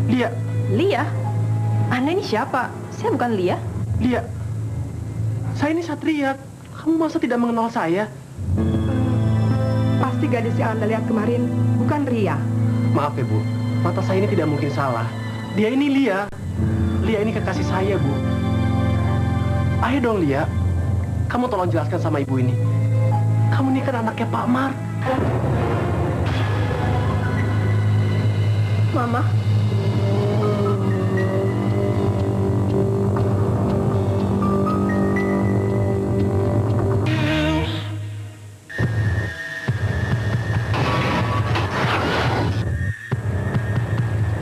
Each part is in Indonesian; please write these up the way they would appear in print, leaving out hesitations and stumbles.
Lia. Lia? Anda ini siapa? Saya bukan Lia. Lia, saya ini Satria. Kamu masa tidak mengenal saya? Pasti gadis yang Anda lihat kemarin bukan Ria. Maaf ya, Bu. Mata saya ini tidak mungkin salah. Dia ini Lia. Lia ini kekasih saya, Bu. Ayo dong, Lia. Kamu tolong jelaskan sama ibu ini. Kamu ini kan anaknya Pak Mar. Mama.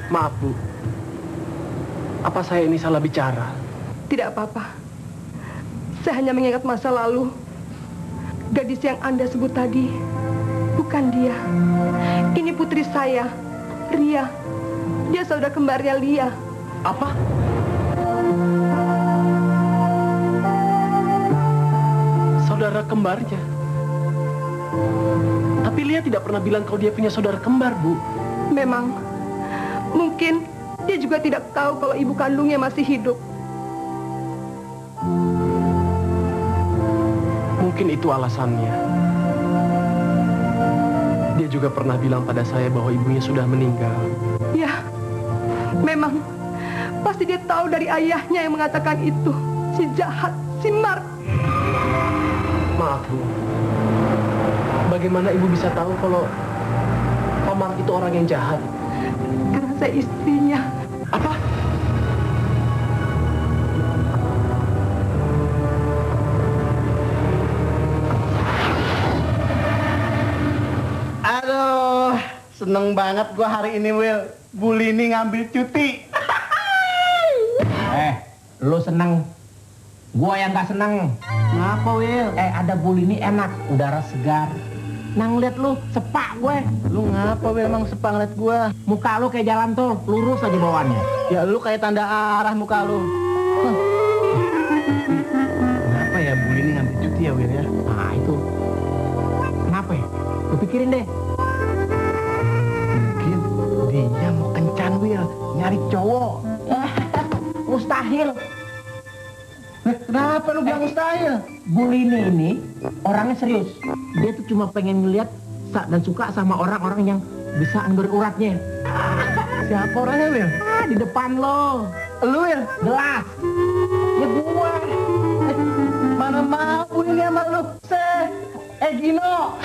Maaf, Bu. Apa saya ini salah bicara? Tidak apa-apa. Saya hanya mengingat masa lalu. Gadis yang Anda sebut tadi bukan dia. Ini putri saya, Ria. Dia saudara kembarnya Lia. Apa? Saudara kembarnya? Tapi Lia tidak pernah bilang kalau dia punya saudara kembar, Bu. Memang, mungkin dia juga tidak tahu kalau ibu kandungnya masih hidup. Mungkin itu alasannya. Dia juga pernah bilang pada saya bahwa ibunya sudah meninggal. Ya, memang. Pasti dia tahu dari ayahnya yang mengatakan itu. Si jahat, si Mar. Maaf, Bu. Bagaimana ibu bisa tahu kalau Pak Mar itu orang yang jahat? Karena saya istrinya. Apa? Aduh, seneng banget gua hari ini, Will. Bu Lini ngambil cuti. Lu seneng, gua yang gak seneng. Ngapa, Will? Ada Bu Lini enak, udara segar. Nang liat lu, sepak gue. Lu ngapa, Will, emang sepang liat gua? Muka lu kayak jalan tol, lurus aja bawaannya. Ya lu kayak tanda arah muka lu. Kenapa ya Bu Lini ngambil cuti ya, Will, ya? Nah itu, kenapa ya? Lu pikirin deh. Mungkin dia mau kencan, Will, nyari cowok. Mustahil. Kenapa lu bilang mustahil? Bu Lini ini orangnya serius. Dia tuh cuma pengen ngeliat dan suka sama orang-orang yang bisa anggur uratnya. Siapa orangnya, Will? Di depan lo. Lu, Will? Gelas. Ya gua. Mana mau ini sama lu? Gino.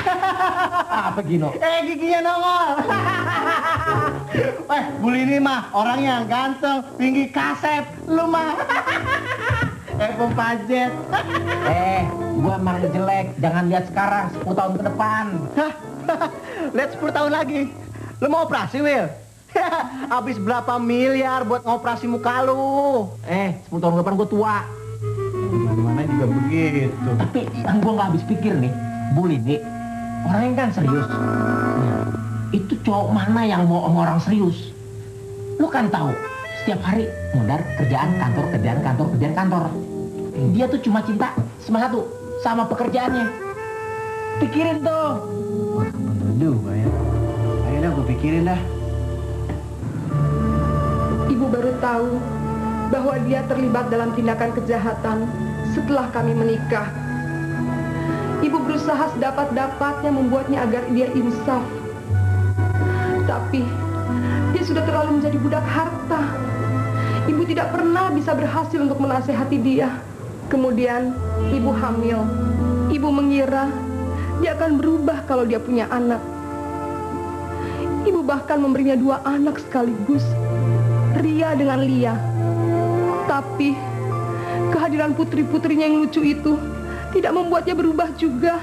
Apa Gino? Giginya nongol. Bu Lini mah orangnya ganteng, tinggi kasep. Lu mah pempajet. Gua emang jelek. Jangan lihat sekarang, 10 tahun ke depan. Lihat 10 tahun lagi. Lu mau operasi, Will? Habis berapa miliar buat ngoperasi muka lu? 10 tahun ke depan gua tua. Mana juga begitu. Tapi yang gua nggak habis pikir nih, Bu Lini orangnya kan serius. Itu cowok mana yang mau sama orang serius? Lu kan tahu, setiap hari modar kerjaan kantor, kerjaan kantor, kerjaan kantor. Dia tuh cuma cinta sama satu, sama pekerjaannya. Pikirin tuh. Aduh, ya. Ayo dah, gue pikirin dah. Ibu baru tahu bahwa dia terlibat dalam tindakan kejahatan setelah kami menikah. Ibu berusaha sedapat-dapatnya membuatnya agar dia insaf. Tapi dia sudah terlalu menjadi budak harta. Ibu tidak pernah bisa berhasil untuk menasehati dia. Kemudian ibu hamil. Ibu mengira dia akan berubah kalau dia punya anak. Ibu bahkan memberinya 2 anak sekaligus, Ria dengan Lia. Tapi kehadiran putri-putrinya yang lucu itu tidak membuatnya berubah juga.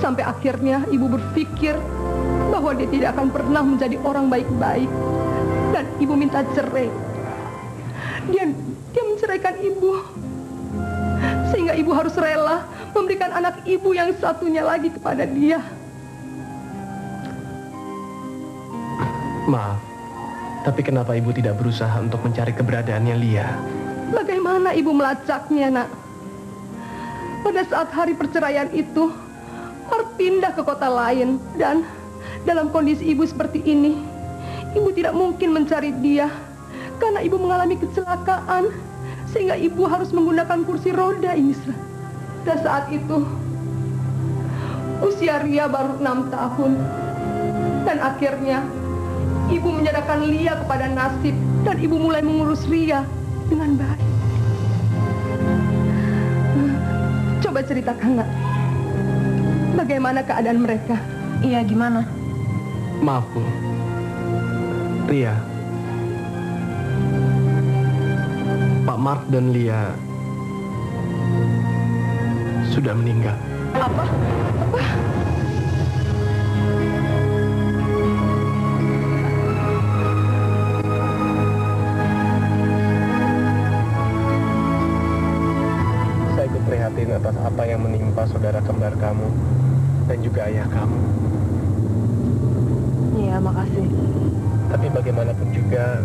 Sampai akhirnya ibu berpikir bahwa dia tidak akan pernah menjadi orang baik-baik. Dan ibu minta cerai. Dia menceraikan ibu. Sehingga ibu harus rela memberikan anak ibu yang satunya lagi kepada dia. Maaf, tapi kenapa ibu tidak berusaha untuk mencari keberadaannya Lia? Bagaimana ibu melacaknya, nak? Pada saat hari perceraian itu, Mar pindah ke kota lain. Dan dalam kondisi ibu seperti ini, Ibu tidak mungkin mencari dia karena ibu mengalami kecelakaan sehingga ibu harus menggunakan kursi roda ini. Dan saat itu usia Ria baru 6 tahun. Dan akhirnya ibu menyerahkan Lia kepada nasib dan ibu mulai mengurus Ria dengan baik. Coba ceritakan, Nak. Bagaimana keadaan mereka? Iya, gimana? Maaf, Bu. Ria. Pak Mark dan Lia sudah meninggal. Apa? Saya ikut prihatin atas apa yang menimpa saudara kembar kamu dan juga ayah kamu. Iya, makasih. Tapi bagaimanapun juga,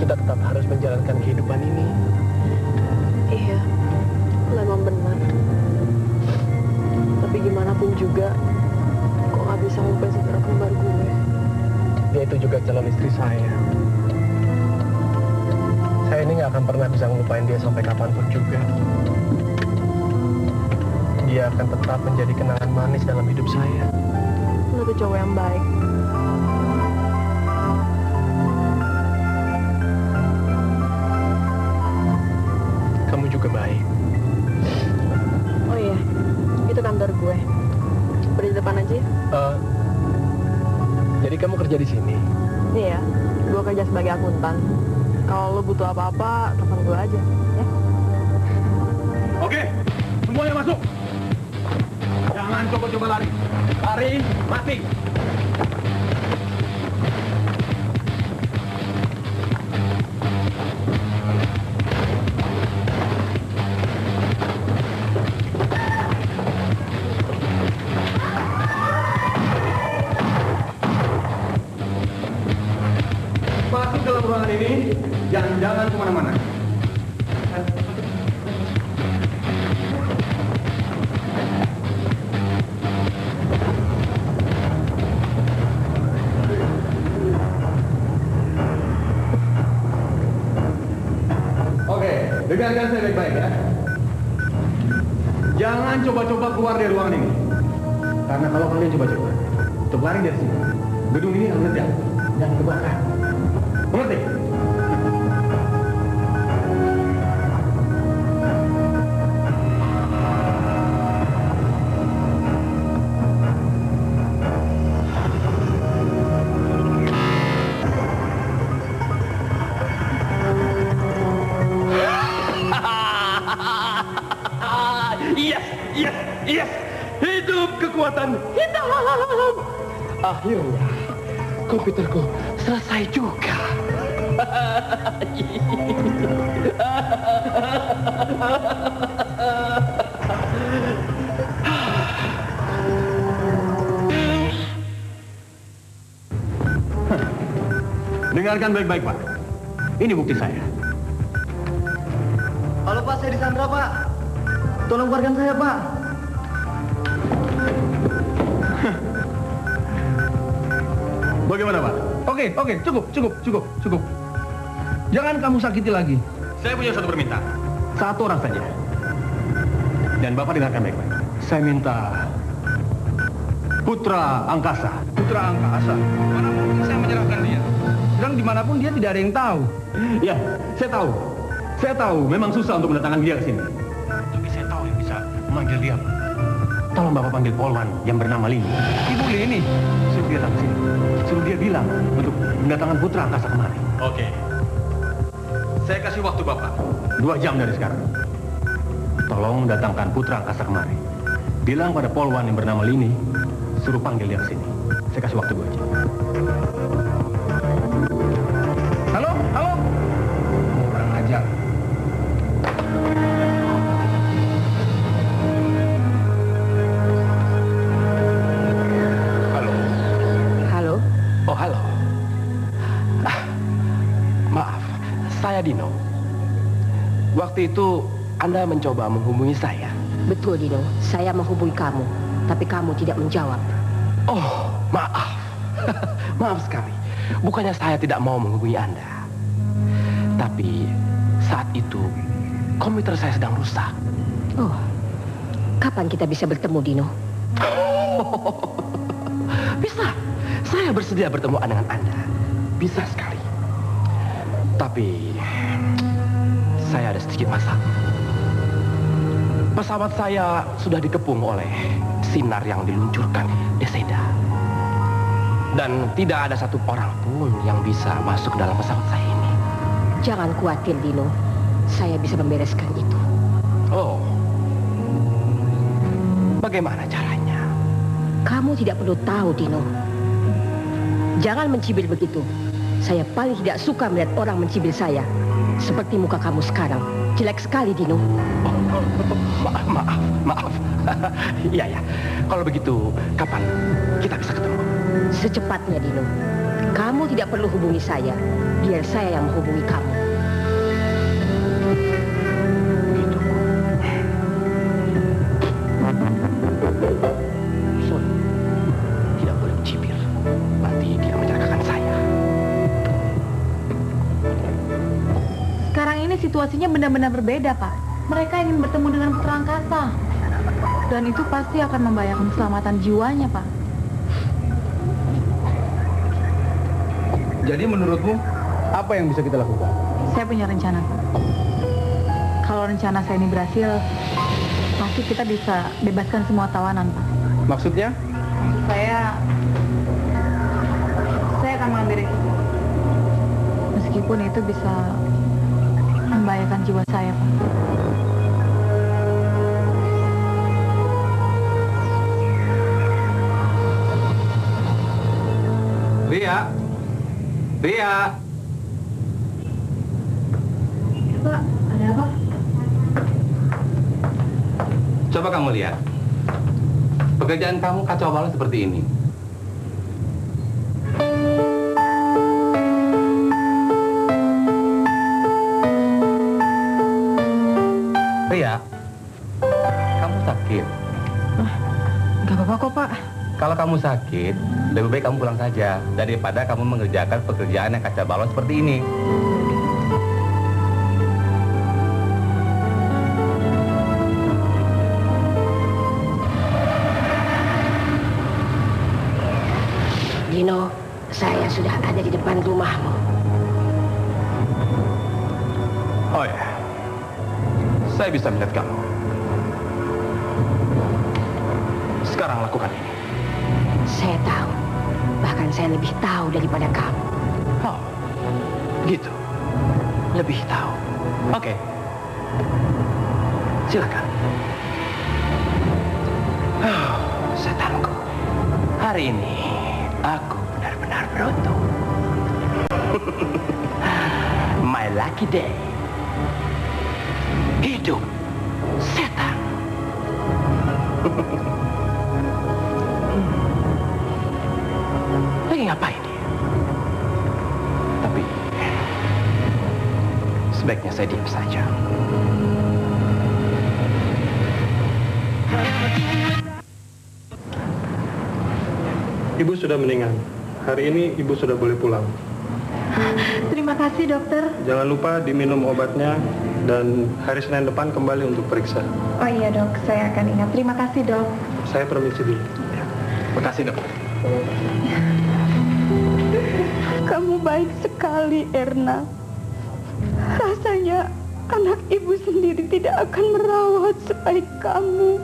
kita tetap harus menjalankan kehidupan ini. Iya, memang benar. Tapi gimana pun juga, kok nggak bisa ngumpain saudara kembar gue? Dia itu juga calon istri saya. Saya ini nggak akan pernah bisa ngelupain dia sampai kapanpun juga. Dia akan tetap menjadi kenangan manis dalam hidup saya. Lo tuh cowok yang baik. Kamu juga baik. Oh iya, itu kantor gue. Udah di depan aja ya? Jadi kamu kerja di sini? Iya, gue kerja sebagai akuntan. Kalau lo butuh apa-apa, telepon gue aja, ya? Oke, semuanya masuk. Jangan coba-coba lari. Lari, mati. Masuk dalam ruangan ini, jangan kemana-mana. Oke, dengarkan saya baik-baik ya. Jangan coba-coba keluar dari ruangan ini. Karena kalau kalian coba-coba untuk lari dari sini, gedung ini akan meledak dan kebakar. Mengerti? Yes! Hidup kekuatan hitam! Akhirnya, komputerku selesai juga. Dengarkan baik-baik, Pak. Ini bukti saya. Halo Pak, saya disandra Pak. Tolong keluarkan saya Pak. Bagaimana, Pak? Oke, cukup. Jangan kamu sakiti lagi. Saya punya satu permintaan. Satu orang saja. Dan Bapak dengarkan baik-baik. Saya minta putra angkasa. Putra angkasa. Mana mungkin saya menyerahkan dia? Dan dimanapun dia tidak ada yang tahu. Ya, saya tahu. Saya tahu memang susah untuk mendatangkan dia ke sini. Tapi saya tahu yang bisa memanggil dia. Tolong Bapak panggil polwan yang bernama Lini. Ibu Lini. Suruh dia datang sini. Suruh dia bilang untuk mendatangkan putra angkasa kemari. Oke. Saya kasih waktu Bapak 2 jam dari sekarang. Tolong datangkan putra angkasa kemari. Bilang pada polwan yang bernama Lini, suruh panggil dia ke sini. Saya kasih waktu 2 jam. Halo? Kurang ajar. Halo? Oh, halo. Maaf, saya Dino. Waktu itu Anda mencoba menghubungi saya. Betul, Dino. Saya menghubungi kamu, tapi kamu tidak menjawab. Oh, maaf. Maaf sekali. bukannya saya tidak mau menghubungi Anda. Tapi saat itu komputer saya sedang rusak. Oh, kapan kita bisa bertemu, Dino? Bisa. Saya bersedia bertemu dengan Anda. Bisa sekali. Tapi saya ada sedikit masalah. Pesawat saya sudah dikepung oleh sinar yang diluncurkan Deseda. Dan tidak ada satu orang pun yang bisa masuk dalam pesawat saya ini. Jangan khawatir, Dino. Saya bisa membereskan itu. Oh. Bagaimana caranya? Kamu tidak perlu tahu, Dino. Jangan mencibir begitu. Saya paling tidak suka melihat orang mencibir saya. Seperti muka kamu sekarang. Jelek sekali, Dino. Maaf. Iya. Kalau begitu, kapan kita bisa ketemu? Secepatnya, Dino. Kamu tidak perlu hubungi saya. Biar saya yang menghubungi kamu. Gitu. Sorry. Tidak boleh mencibir. Nanti dia mencelakakan saya. Sekarang ini situasinya benar-benar berbeda, Pak. Mereka ingin bertemu dengan putra angkasa. Dan itu pasti akan membahayakan keselamatan jiwanya, Pak. Jadi menurutmu, apa yang bisa kita lakukan? Saya punya rencana, Pak. Kalau rencana saya ini berhasil, pasti kita bisa bebaskan semua tawanan, Pak. Maksudnya? Maksud saya akan mengambil risiko. Meskipun itu bisa membahayakan jiwa saya, Pak. Ria. Pak, ada apa? Coba kamu lihat. Pekerjaan kamu kacau balau seperti ini. Ria, kamu sakit. Gak apa-apa kok, Pak. Kalau kamu sakit, lebih baik kamu pulang saja daripada kamu mengerjakan pekerjaan yang kacau balau seperti ini. Dino, saya sudah ada di depan rumahmu. Oh ya, saya bisa melihat kamu. Sekarang lakukan ini. Saya tahu. Bahkan saya lebih tahu daripada kamu. Oh, gitu. Lebih tahu. Oke. Silakan. Oh, setanku. Hari ini aku benar-benar beruntung. My lucky day. Hidup setan. Lagi ngapain dia? Tapi sebaiknya saya diam saja. Ibu sudah meninggal. Hari ini ibu sudah boleh pulang. Terima kasih, dokter. Jangan lupa diminum obatnya dan hari Senin depan kembali untuk periksa. Oh iya, dok. Saya akan ingat. Terima kasih, dok. Saya permisi dulu. Terima kasih, dok. Kamu baik sekali, Erna. Rasanya anak ibu sendiri tidak akan merawat sebaik kamu.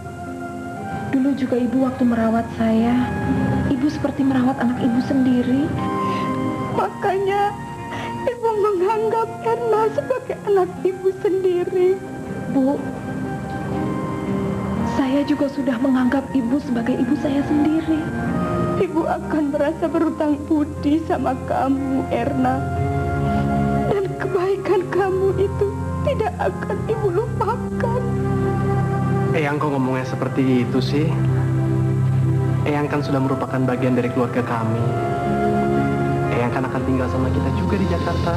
Dulu juga ibu waktu merawat saya, ibu seperti merawat anak ibu sendiri. Makanya ibu menganggap Erna sebagai anak ibu sendiri. Bu, saya juga sudah menganggap ibu sebagai ibu saya sendiri. Ibu akan merasa berutang budi sama kamu, Erna. Dan kebaikan kamu itu tidak akan ibu lupakan. Eyang kok ngomongnya seperti itu sih? Eyang kan sudah merupakan bagian dari keluarga kami. Eyang kan akan tinggal sama kita juga di Jakarta.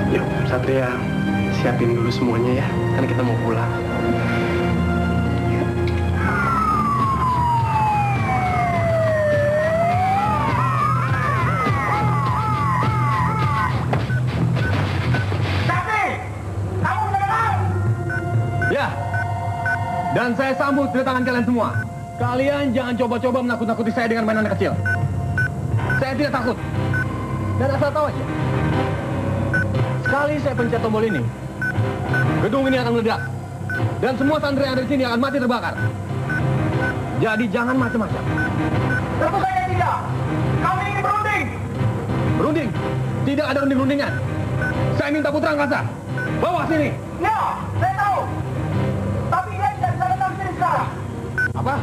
Yuk, Satria. siapin dulu semuanya ya, kan kita mau pulang. Ya, dan saya sambut kedatangan kalian semua. Kalian jangan coba-coba menakut-nakuti saya dengan mainan kecil. Saya tidak takut. Dan asal tahu aja, sekali saya pencet tombol ini, gedung ini akan meledak. Dan semua santri yang ada di sini akan mati terbakar. Jadi jangan macam-macam. Tentu saja tidak. Kami ingin berunding. Berunding? Tidak ada runding-rundingan. Saya minta putra angkasa. Bawa sini. Ya, saya tahu. Tapi dia tidak bisa datang sini sekarang. Apa?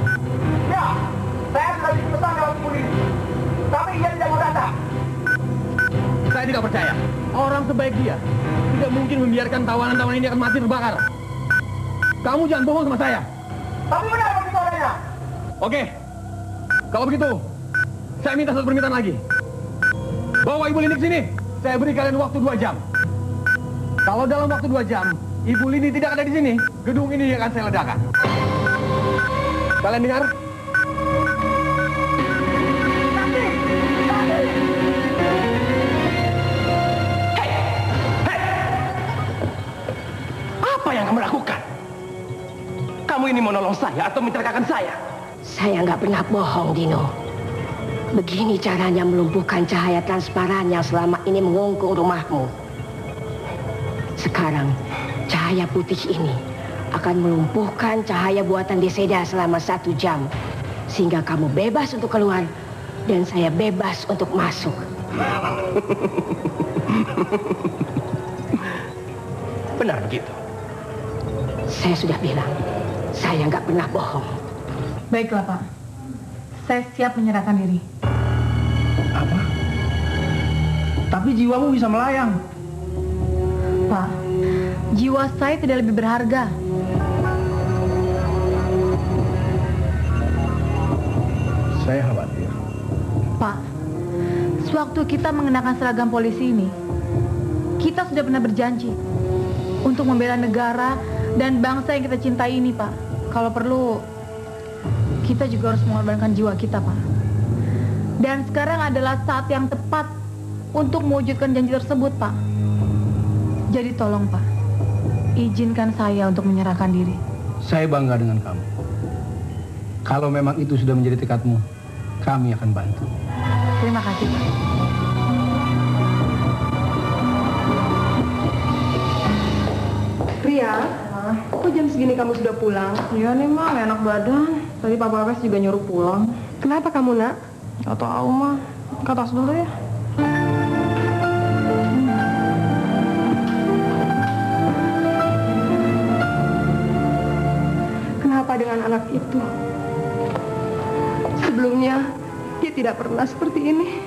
Ya, saya sudah dipesan lewat polisi. Tapi dia tidak mau datang. Saya tidak percaya. Orang sebaik dia tidak mungkin membiarkan tawanan-tawanan ini akan mati terbakar. Kamu jangan bohong sama saya. Tapi benar begitu adanya. Oke. Kalau begitu, saya minta satu permintaan lagi. Bawa Ibu Lini ke sini. Saya beri kalian waktu 2 jam. Kalau dalam waktu 2 jam, Ibu Lini tidak ada di sini, gedung ini akan saya ledakan. Kalian dengar? Apa yang kamu lakukan? Kamu ini mau nolong saya atau mencelakakan saya? Saya nggak pernah bohong, Dino. Begini caranya melumpuhkan cahaya transparan yang selama ini mengungkung rumahmu. Sekarang, cahaya putih ini akan melumpuhkan cahaya buatan Deseda selama 1 jam. Sehingga kamu bebas untuk keluar dan saya bebas untuk masuk. Benar begitu. Saya sudah bilang, saya nggak pernah bohong. Baiklah, Pak. Saya siap menyerahkan diri. Apa? Tapi jiwamu bisa melayang. Pak, jiwa saya tidak lebih berharga. Saya khawatir. Pak, sewaktu kita mengenakan seragam polisi ini, kita sudah pernah berjanji untuk membela negara dan bangsa yang kita cintai ini, Pak. Kalau perlu, kita juga harus mengorbankan jiwa kita, Pak. Dan sekarang adalah saat yang tepat untuk mewujudkan janji tersebut, Pak. Jadi tolong, Pak, izinkan saya untuk menyerahkan diri. Saya bangga dengan kamu. Kalau memang itu sudah menjadi tekadmu, kami akan bantu. Terima kasih, Pak. Ria, kok jam segini kamu sudah pulang? Iya nih, Ma, nggak enak badan. Tadi Papa Wes juga nyuruh pulang. Kenapa kamu, Nak? Gak tahu, Ma. Ke atas dulu ya. Kenapa dengan anak itu? Sebelumnya, dia tidak pernah seperti ini.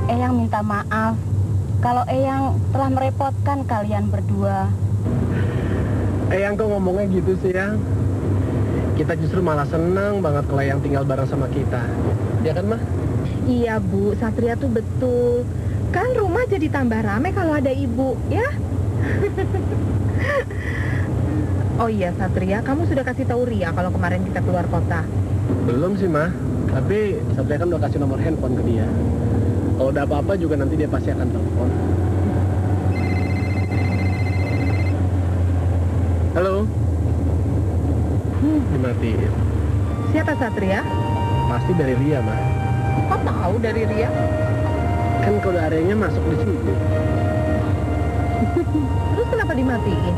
Eyang minta maaf kalau Eyang telah merepotkan kalian berdua. Eyang kok ngomongnya gitu sih, Yang? Kita justru malah senang banget kalau Eyang tinggal bareng sama kita. Ya kan, Ma? Iya, Bu, Satria tuh betul. Kan rumah jadi tambah rame kalau ada Ibu, ya? Oh iya, Satria, kamu sudah kasih tahu Ria kalau kemarin kita keluar kota? Belum sih, Ma. Tapi Satria kan udah kasih nomor handphone ke dia. Kalau udah apa-apa juga nanti dia pasti akan telepon. Halo? Dimatiin. Siapa Satria? Pasti dari Ria, Ma. Kok tahu dari Ria? Kan kode areanya masuk di sini. Terus kenapa dimatiin?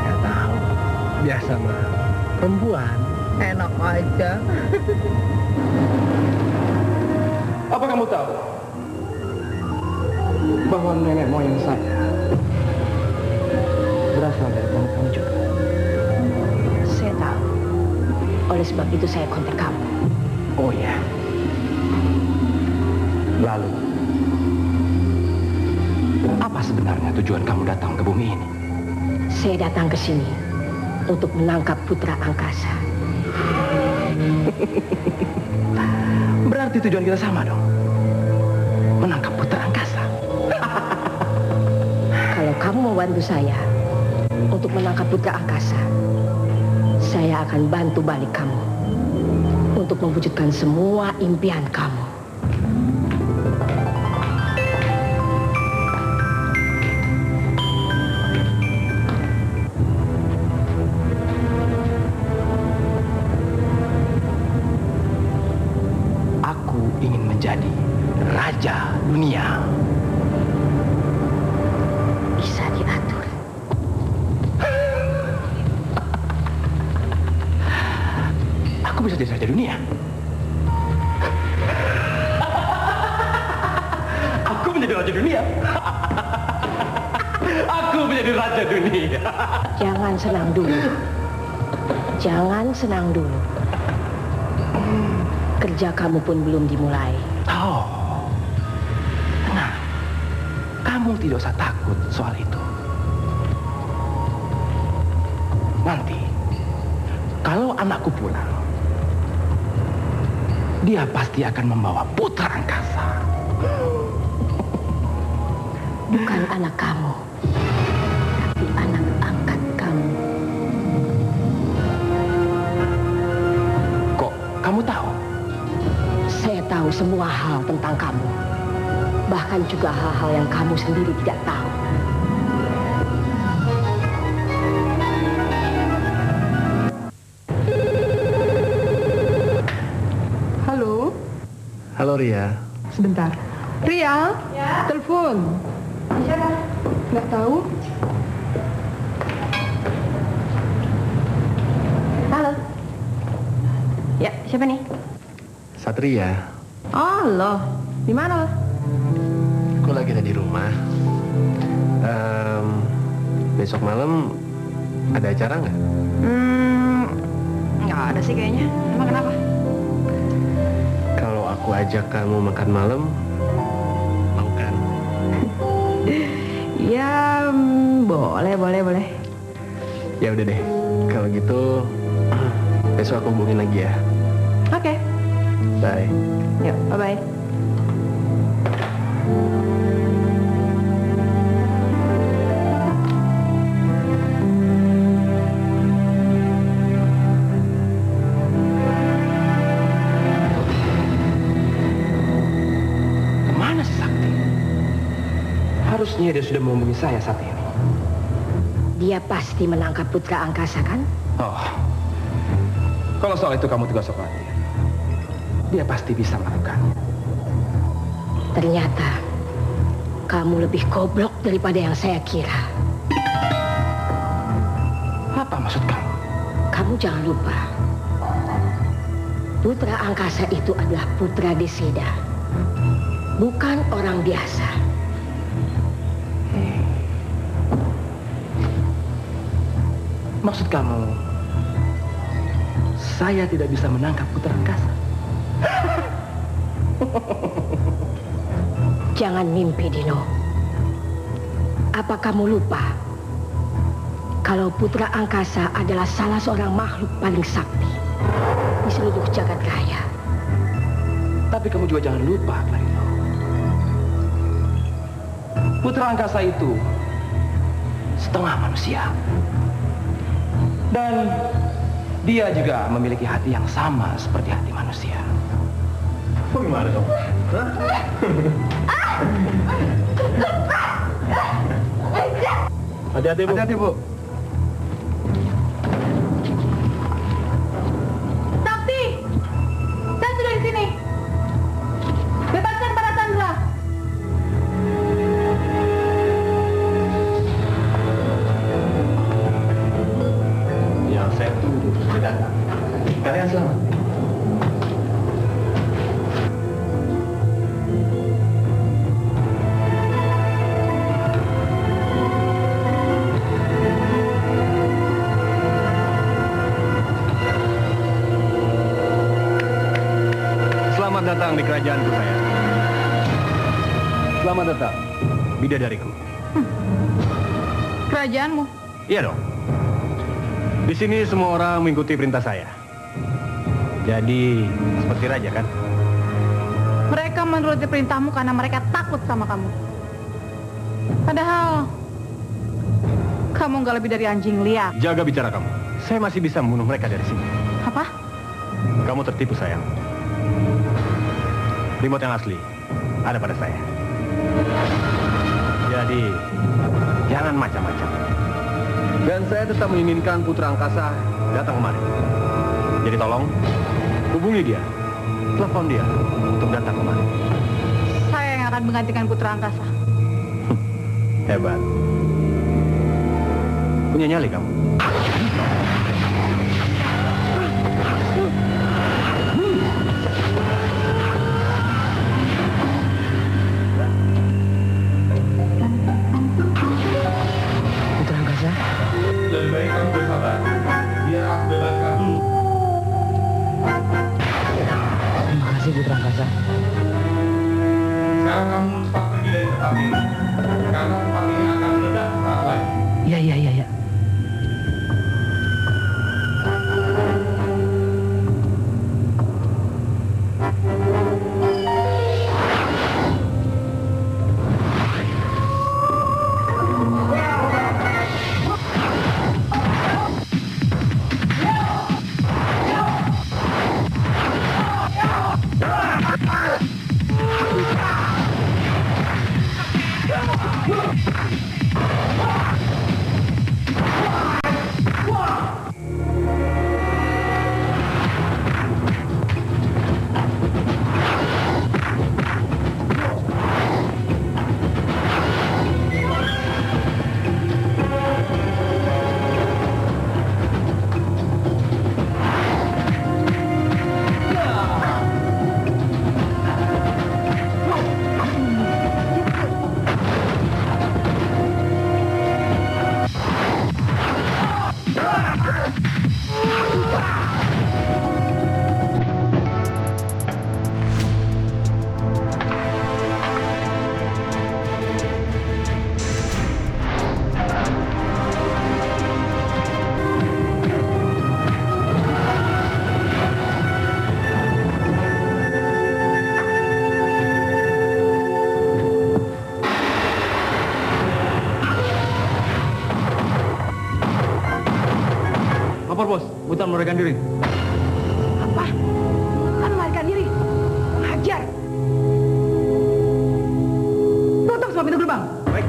Nggak tahu. Biasa, Ma. Perempuan. Enak aja. Apa kamu tahu bahwa nenek moyang saya berasal dari kamu juga? Saya tahu. Oleh sebab itu saya kontak kamu. Oh ya. Lalu, apa sebenarnya tujuan kamu datang ke bumi ini? Saya datang ke sini untuk menangkap putra angkasa. Berarti tujuan kita sama dong. Menangkap putra angkasa. Kalau kamu mau bantu saya untuk menangkap putra angkasa, saya akan bantu balik kamu untuk mewujudkan semua impian kamu. Aku ingin menjadi raja dunia. Bisa diatur. Aku bisa jadi raja dunia. Aku menjadi raja dunia. Aku menjadi raja dunia. Jangan senang dulu. Jangan senang dulu. Kerja kamu pun belum dimulai. Oh, tenang. Kamu tidak usah takut soal itu. Nanti, kalau anakku pulang, dia pasti akan membawa putra angkasa. Bukan anak kamu, tapi anak angkat kamu. Kok kamu tahu? Saya tahu semua hal tentang kamu. Bahkan juga hal-hal yang kamu sendiri tidak tahu. Halo, Halo Ria. sebentar. Ria, Ya? telepon. Siapa? Nggak tahu? Halo. Ya, siapa nih? Satria, Oh, lo. Di mana lo? aku lagi ada di rumah. Besok malam ada acara nggak? Nggak ada sih kayaknya. Emang kenapa? Kalau aku ajak kamu makan malam, mau kan? Ya, boleh. Ya udah deh. Kalau gitu, besok aku hubungin lagi ya. Oke. Bye. Yuk, bye-bye. Kemana si Sakti? Harusnya dia sudah menghubungi saya saat ini. Dia pasti menangkap putra angkasa, kan? Oh, kalau soal itu kamu tidak usah khawatir. Dia pasti bisa melakukannya. Ternyata kamu lebih goblok daripada yang saya kira. Apa maksud kamu? Kamu jangan lupa, putra angkasa itu adalah putra Deseda, bukan orang biasa. Maksud kamu, saya tidak bisa menangkap putra angkasa? Jangan mimpi, Dino. Apa kamu lupa kalau putra angkasa adalah salah seorang makhluk paling sakti di seluruh jagat raya? Tapi kamu juga jangan lupa, Clarino. Putra angkasa itu setengah manusia. Dan dia juga memiliki hati yang sama seperti hati manusia. Gimana dong? Hati-hati, Bu. Hati-hati, Bu. Sakti! Saya sudah di sini. Bebaskan para Sandra. Yang saya tunggu sudah datang. Kalian selamat. Selamat datang di kerajaanku, sayang. Selamat datang, bidadariku. Kerajaanmu. Iya dong. Di sini semua orang mengikuti perintah saya. Jadi, seperti raja kan? Mereka menuruti perintahmu karena mereka takut sama kamu. Padahal Kamu nggak lebih dari anjing liar. Jaga bicara kamu. Saya masih bisa membunuh mereka dari sini. Apa? Kamu tertipu, sayang. Remote yang asli ada pada saya. Jadi, jangan macam-macam. Dan saya tetap menginginkan Putra Angkasa datang kemari. Jadi tolong, hubungi dia. Telepon dia untuk datang kemari. Saya yang akan menggantikan Putra Angkasa. Hebat. Punya nyali kamu. Putra Angkasa. Lebih baik kamu bersabar. Biar aku bebaskan dulu. Terima kasih Putra Angkasa. Sekarang kamu cepat pergi dari tempat ini. Karena tempat ini akan meledak saat lain. Iya. Lapor bos, Butan melarikan diri. Apa? Bukan melarikan diri. Hajar. Tutup semua pintu gerbang. Baik.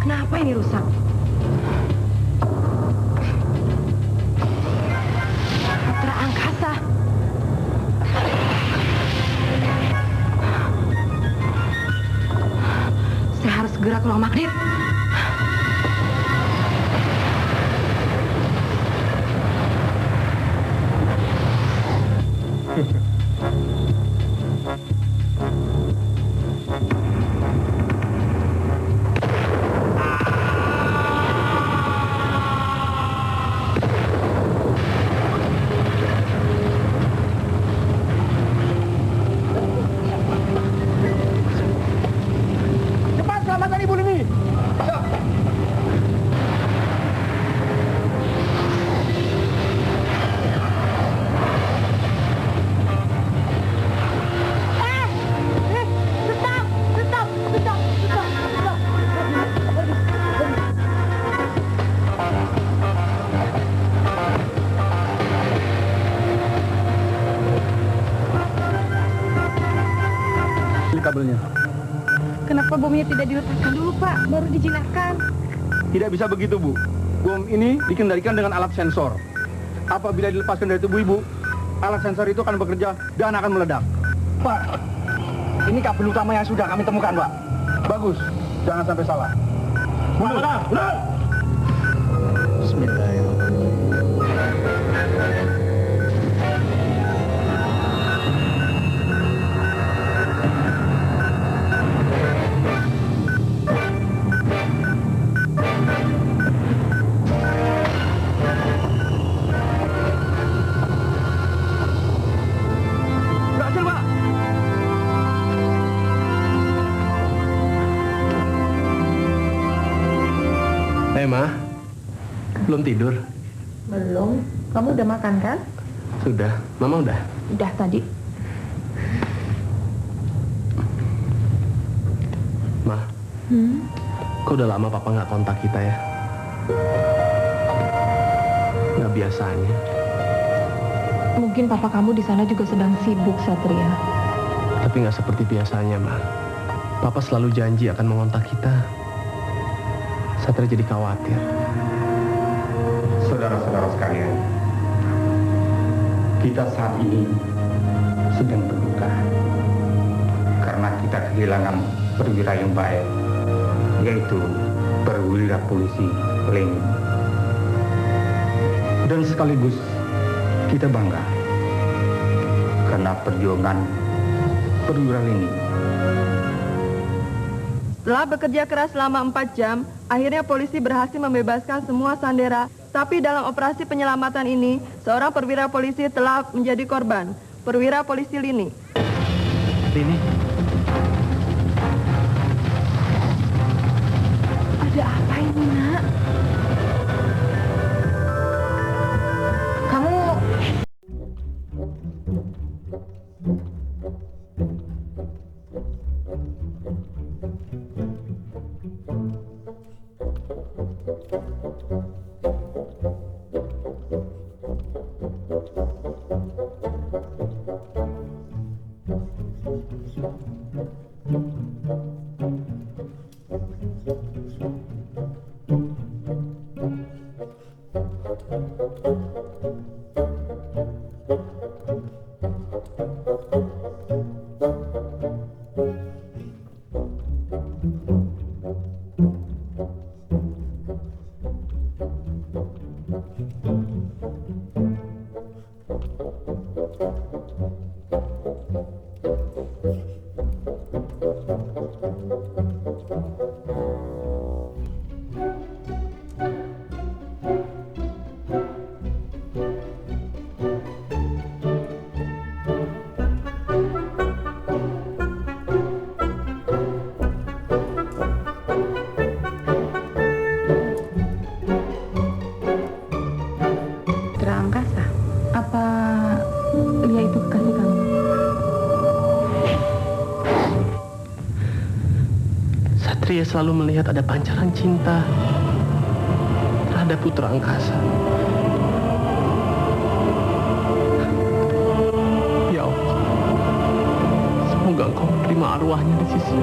Kenapa ini rusak? Putra Angkasa. Saya harus segera ke ruang magnet. Cepat selamatkan Ibu Lini. Kabelnya. Kenapa bomnya tidak diletakkan dulu, Pak? Baru dijinakkan. Tidak bisa begitu, Bu. Bom ini dikendalikan dengan alat sensor. Apabila dilepaskan dari tubuh Ibu, alat sensor itu akan bekerja dan akan meledak. Pak, ini kabel utama yang sudah kami temukan, Pak. Bagus, jangan sampai salah. Mundur. Bismillahirrahmanirrahim. Berhasil, Pak. Ma, belum tidur? Belum. Kamu udah makan kan? Sudah, Mama udah. Udah tadi. Ma, kok udah lama Papa nggak kontak kita ya? Nggak biasanya. Mungkin papa kamu di sana juga sedang sibuk, Satria. Tapi nggak seperti biasanya, Ma. Papa selalu janji akan mengontak kita. Satria jadi khawatir. Saudara-saudara sekalian, kita saat ini sedang berduka karena kita kehilangan perwira yang baik, yaitu perwira polisi Leni. Dan sekaligus kita bangga karena perjuangan perwira Leni. Setelah bekerja keras selama 4 jam, akhirnya polisi berhasil membebaskan semua sandera. Tapi dalam operasi penyelamatan ini, seorang perwira polisi telah menjadi korban. Perwira polisi Lini. Lini? Ada apa ini, Nak? Kamu... Satria selalu melihat ada pancaran cinta terhadap putra angkasa. Ya Allah, semoga Engkau menerima arwahnya di sisi